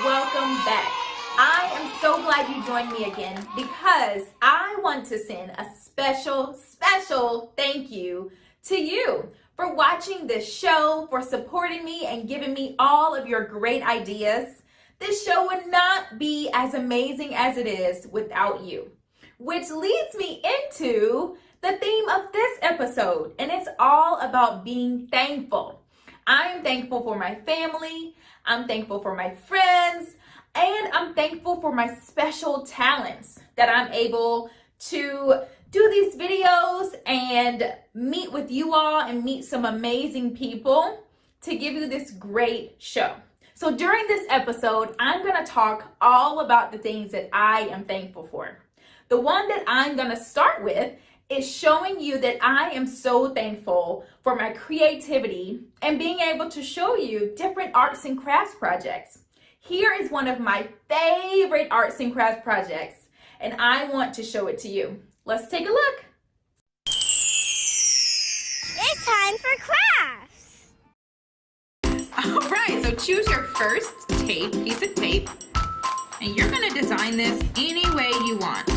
Welcome back. I am so glad you joined me again because I want to send a special thank you to you for watching this show, for supporting me and giving me all of your great ideas. This show would not be as amazing as it is without you, which leads me into the theme of this episode, and it's all about being thankful. I'm thankful for my family, I'm thankful for my friends, and I'm thankful for my special talents that I'm able to do these videos and meet with you all and meet some amazing people to give you this great show. So during this episode, I'm going to talk all about the things that I am thankful for. The one that I'm going to start with is showing you that I am so thankful for my creativity and being able to show you different arts and crafts projects. Here is one of my favorite arts and crafts projects, and I want to show it to you. Let's take a look. It's time for crafts. All right, so choose your first piece of tape, and you're going to design this any way you want.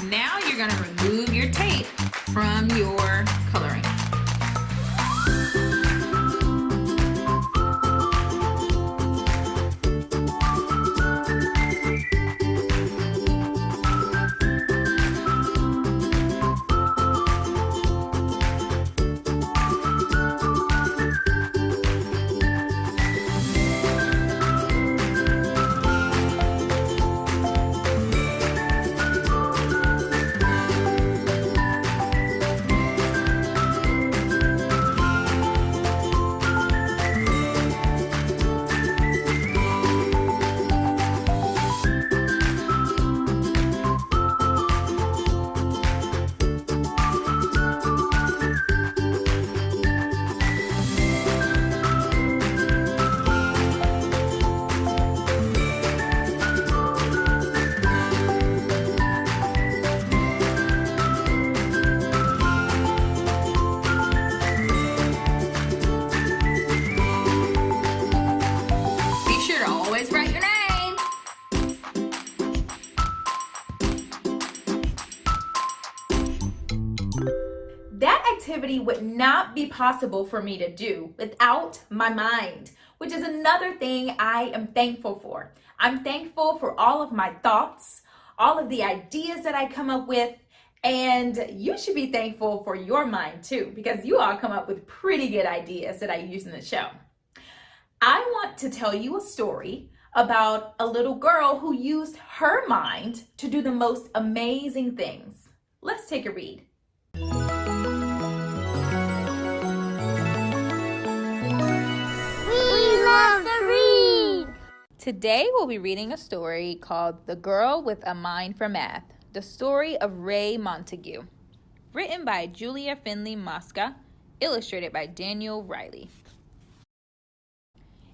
Now you're going to remove your tape from your coloring. creativity would not be possible for me to do without my mind, which is another thing I am thankful for. I'm thankful for all of my thoughts, all of the ideas that I come up with, and you should be thankful for your mind too, because you all come up with pretty good ideas that I use in the show. I want to tell you a story about a little girl who used her mind to do the most amazing things. Let's take a read. We love to read. Today we'll be reading a story called The Girl with a Mind for Math, the story of Ray Montague. Written by Julia Finley Mosca, illustrated by Daniel Riley.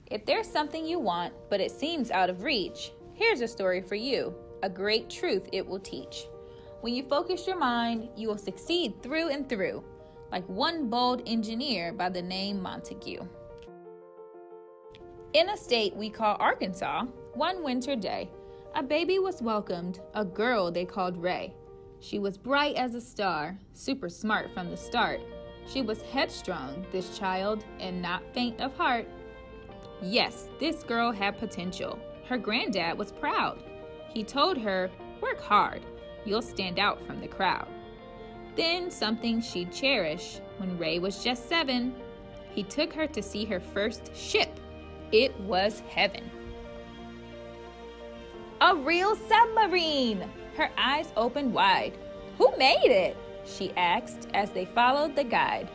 If there's something you want, but it seems out of reach, here's a story for you, a great truth it will teach. When you focus your mind, you will succeed through and through, like one bold engineer by the name Montague. In a state we call Arkansas, one winter day, a baby was welcomed, a girl they called Ray. She was bright as a star, super smart from the start. She was headstrong, this child, and not faint of heart. Yes, this girl had potential. Her granddad was proud. He told her, "Work hard. You'll stand out from the crowd." Then something she'd cherish. When Ray was just 7, he took her to see her first ship. It was heaven. A real submarine! Her eyes opened wide. "Who made it?" she asked as they followed the guide.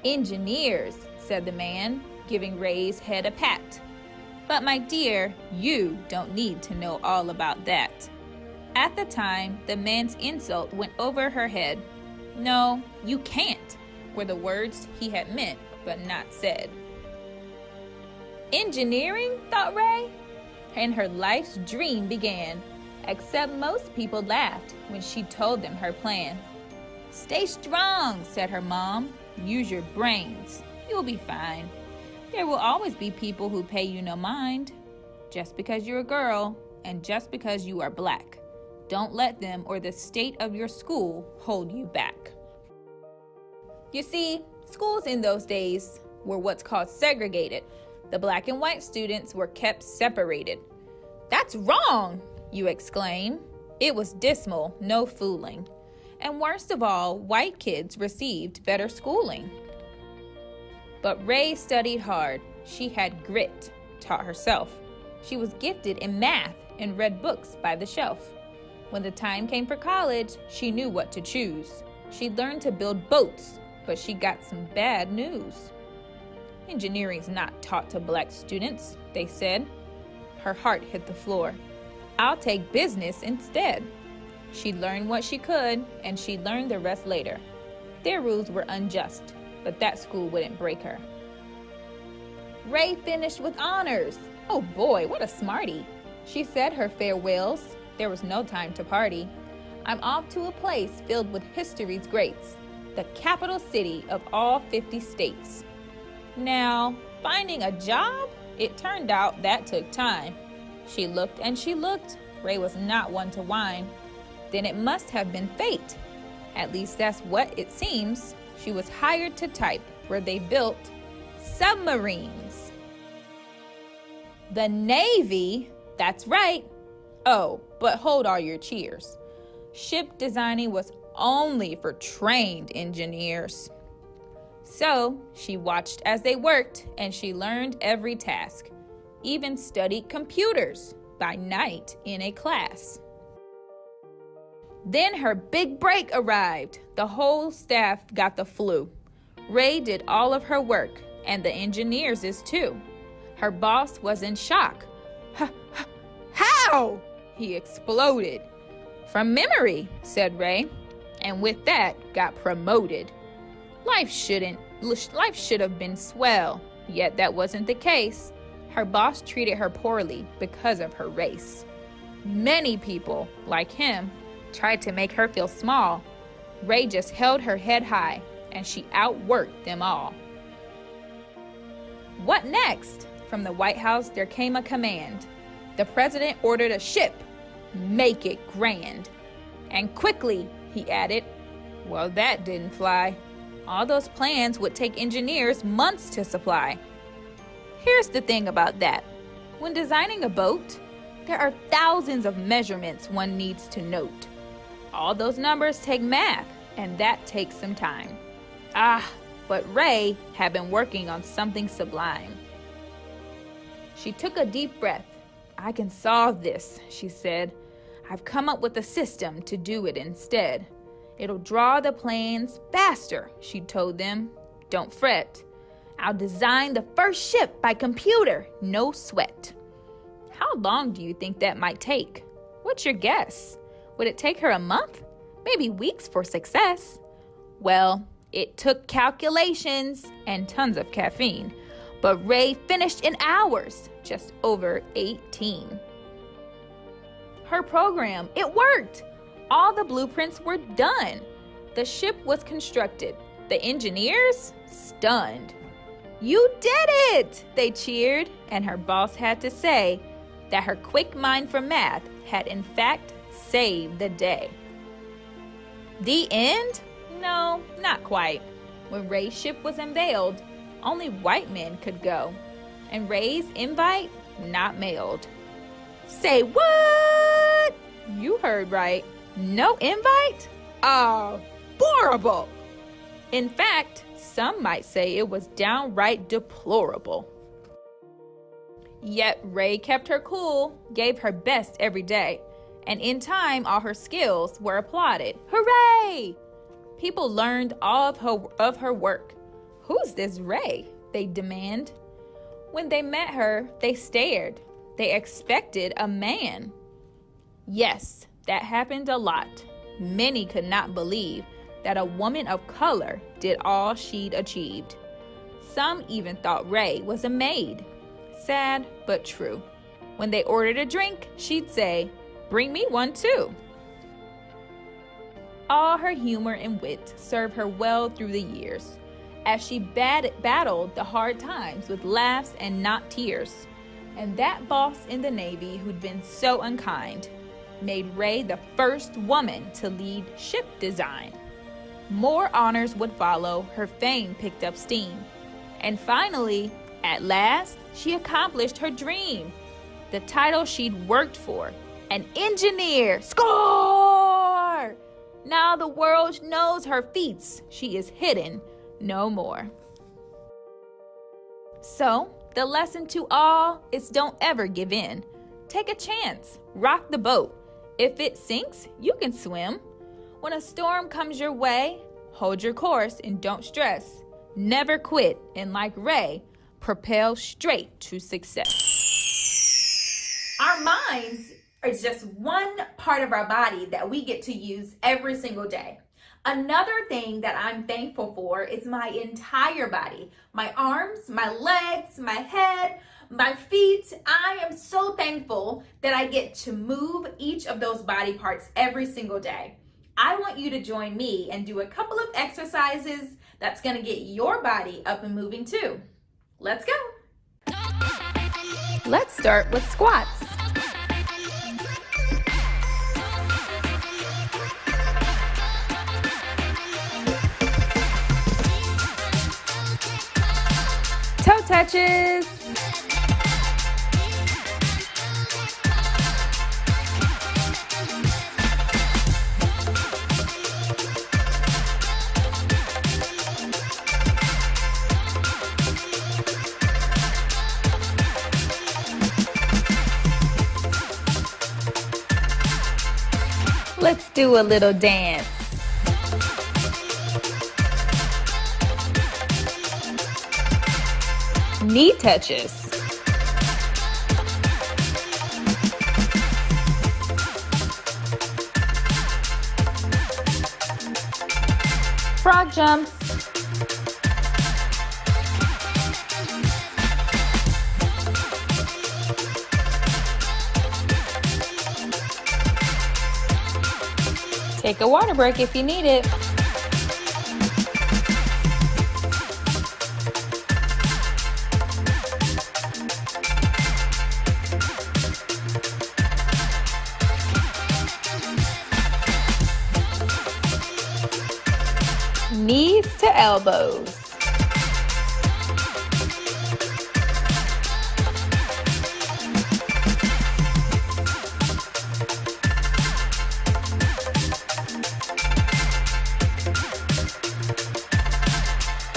"Engineers," said the man, giving Ray's head a pat. "But my dear, you don't need to know all about that." At the time, the man's insult went over her head. "No, you can't," were the words he had meant but not said. Engineering, thought Ray, and her life's dream began, except most people laughed when she told them her plan. "Stay strong," said her mom. "Use your brains. You'll be fine. There will always be people who pay you no mind. Just because you're a girl and just because you are black. Don't let them or the state of your school hold you back." You see, schools in those days were what's called segregated. The black and white students were kept separated. "That's wrong," you exclaim. It was dismal, no fooling. And worst of all, white kids received better schooling. But Ray studied hard. She had grit, taught herself. She was gifted in math and read books by the shelf. When the time came for college, she knew what to choose. She learned to build boats, but she got some bad news. "Engineering's not taught to black students," they said. Her heart hit the floor. "I'll take business instead." She learned what she could, and she learned the rest later. Their rules were unjust, but that school wouldn't break her. Ray finished with honors. Oh boy, what a smarty. She said her farewells. There was no time to party. "I'm off to a place filled with history's greats, the capital city of all 50 states. Now, finding a job? It turned out that took time. She looked and she looked. Ray was not one to whine. Then it must have been fate. At least that's what it seems. She was hired to type where they built submarines. The Navy? That's right. Oh, but hold all your cheers. Ship designing was only for trained engineers. So she watched as they worked, and she learned every task, even studied computers by night in a class. Then her big break arrived. The whole staff got the flu. Ray did all of her work, and the engineers is too. Her boss was in shock. How? He exploded. From memory, said Ray, and with that got promoted. Life should have been swell, yet that wasn't the case. Her boss treated her poorly because of her race. Many people, like him, tried to make her feel small. Ray just held her head high, and she outworked them all. What next? From the White House there came a command. The president ordered a ship. Make it grand. And quickly, he added. Well, that didn't fly. All those plans would take engineers months to supply. Here's the thing about that. When designing a boat, there are thousands of measurements one needs to note. All those numbers take math, and that takes some time. But Ray had been working on something sublime. She took a deep breath. "I can solve this," she said. "I've come up with a system to do it instead. It'll draw the planes faster," she told them. "Don't fret. I'll design the first ship by computer, no sweat." How long do you think that might take? What's your guess? Would it take her a month? Maybe weeks for success? Well, it took calculations and tons of caffeine, but Ray finished in hours, just over 18. Her program, it worked! All the blueprints were done. The ship was constructed. The engineers, stunned. "You did it!" they cheered, and her boss had to say that her quick mind for math had in fact saved the day. The end? No, not quite. When Ray's ship was unveiled, only white men could go, and Ray's invite not mailed. Say what? You heard right. No invite? Oh, horrible! In fact, some might say it was downright deplorable. Yet Ray kept her cool, gave her best every day, and in time all her skills were applauded. Hooray! People learned all of her work. Who's this Ray? They demand. When they met her, they stared. They expected a man. Yes, that happened a lot. Many could not believe that a woman of color did all she'd achieved. Some even thought Ray was a maid. Sad, but true. When they ordered a drink, she'd say, "Bring me one too." All her humor and wit served her well through the years, as she battled the hard times with laughs and not tears. And that boss in the Navy who'd been so unkind made Ray the first woman to lead ship design. More honors would follow, her fame picked up steam. And finally, at last, she accomplished her dream. The title she'd worked for, an engineer. Score! Now the world knows her feats. She is hidden no more. So, the lesson to all is don't ever give in. Take a chance. Rock the boat. If it sinks, you can swim. When a storm comes your way, hold your course and don't stress. Never quit, and like Ray, propel straight to success. Our minds are just one part of our body that we get to use every single day. Another thing that I'm thankful for is my entire body. My arms, my legs, my head, my feet. I am so thankful that I get to move each of those body parts every single day. I want you to join me and do a couple of exercises that's going to get your body up and moving too. Let's go. Let's start with squats. Toe touches. Let's do a little dance. Knee touches. Frog jumps. Take a water break if you need it. knees to elbows.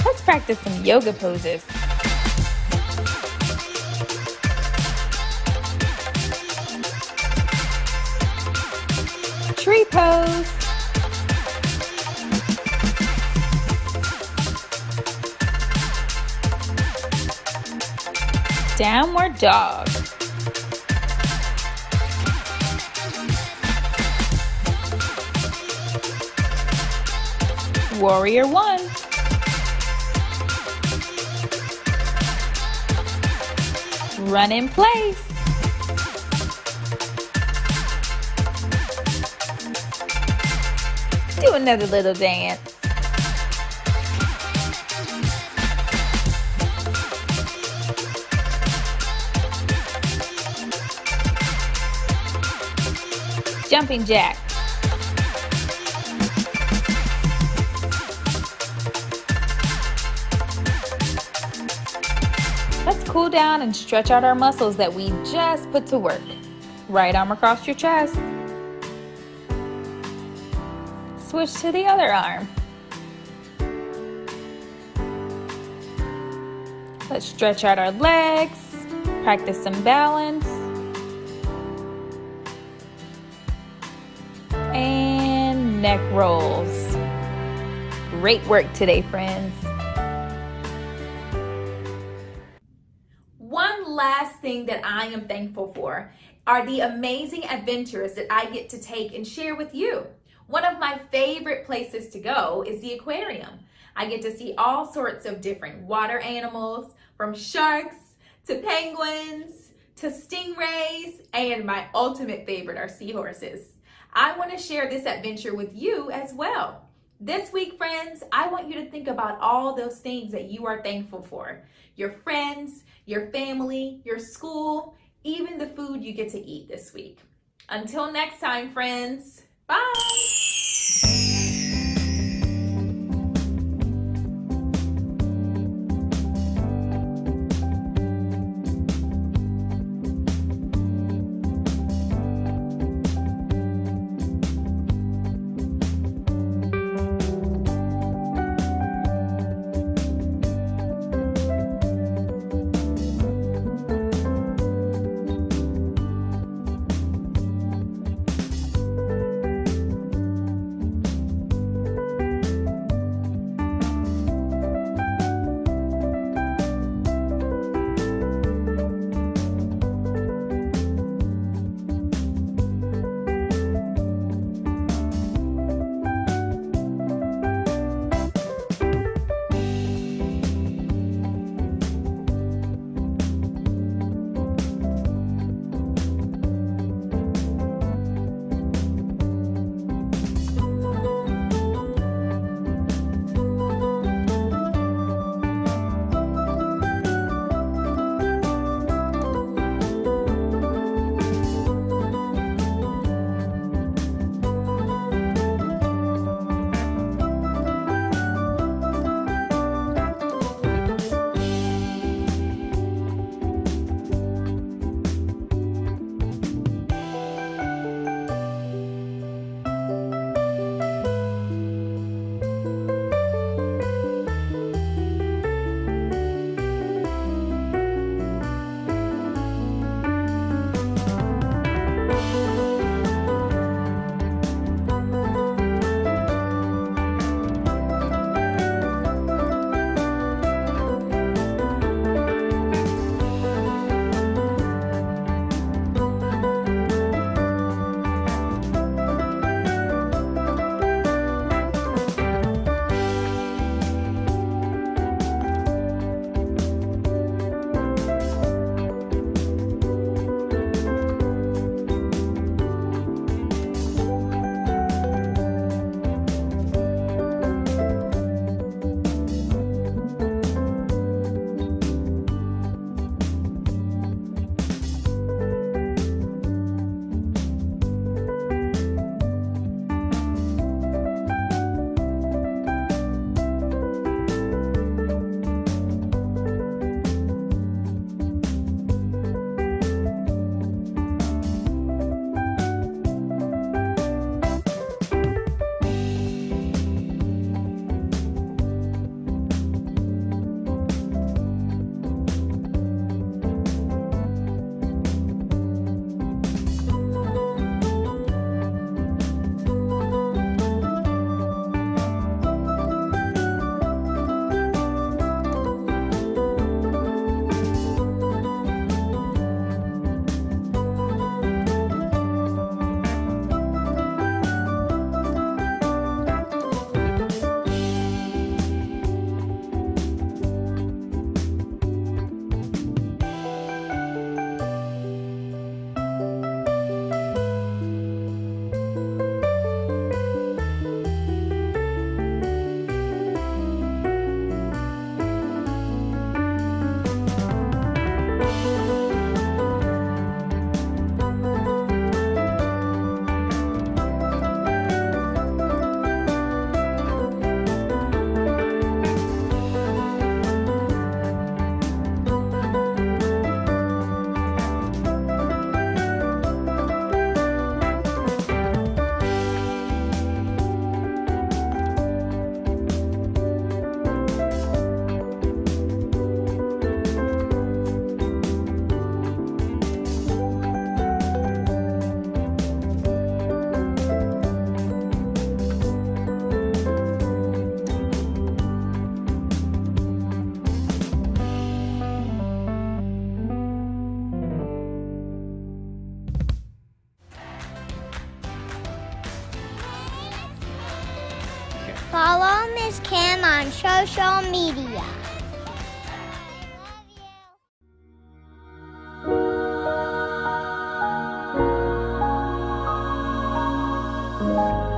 Let's practice some yoga poses. Tree pose. Downward dog. Warrior one. Run in place. Do another little dance. Jumping jack. Let's cool down and stretch out our muscles that we just put to work. Right arm across your chest. Switch to the other arm. Let's stretch out our legs, practice some balance. And neck rolls. Great work today, friends. One last thing that I am thankful for are the amazing adventures that I get to take and share with you. One of my favorite places to go is the aquarium. I get to see all sorts of different water animals, from sharks to penguins to stingrays, and my ultimate favorite are seahorses. I want to share this adventure with you as well. This week, friends, I want you to think about all those things that you are thankful for. Your friends, your family, your school, even the food you get to eat this week. Until next time, friends, bye! Follow Miss Kim on social media. I love you.